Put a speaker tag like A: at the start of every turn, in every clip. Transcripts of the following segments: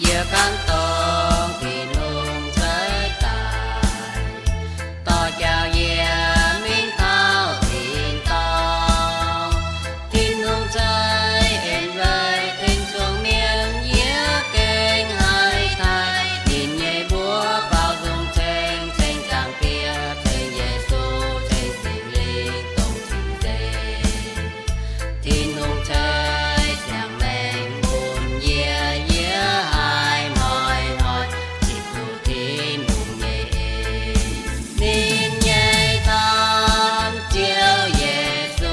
A: giờ căn tông thì nung tới tài to chào về miếng thao thiên tông thiên hùng trời em rơi em xuống miền giữa kênh hai thai nhìn nhẹ búa vào dùng trên tràng kia trên Giêsu trên sinh linh tông trình dê thiên hùng trời giang lên buồn dìa giữa hai mỏi hỏi chỉ phụ thiên hùng nhẹ nín nhẹ tâm chiếu Giêsu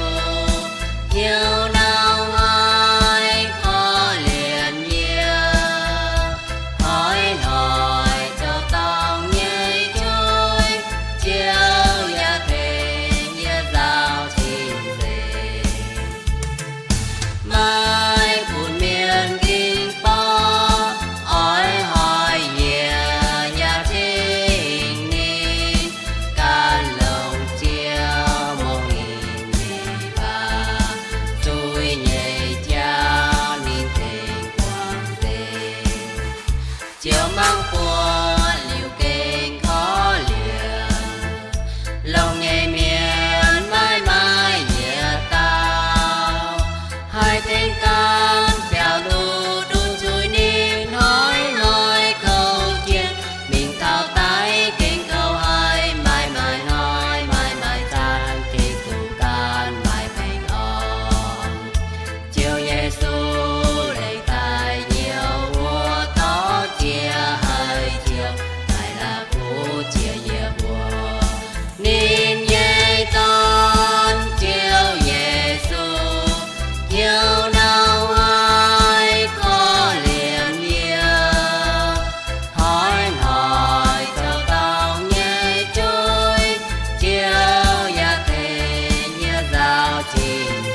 A: yêu nào ai khó liền nhiều hỏi hỏi cho tao nhảy trôi chiếu gia thế như giao trình dề mai buồn miền kinh po ỏi hỏi về nhà thiên ninh can lòng chiều mong nghìn nhị ba chui nhảy cha ninh tình quang dê chiều mang của liều kinh khó liền lòng nhảy miền mãi mãi về tao hai tiếng can bèo đu đu chui nín nói câu chuyện mình thao tái kinh câu hai mãi mãi tan kinh cụ can mãi bình an chiều Giêsu lấy tài nhiều vua tó chia hai chiều lại là cú chia về bùa nín dây ton chiều Giêsu yêu nào ai có liền nhiều hỏi cho tao nhảy trôi chiều gia thế như giao trình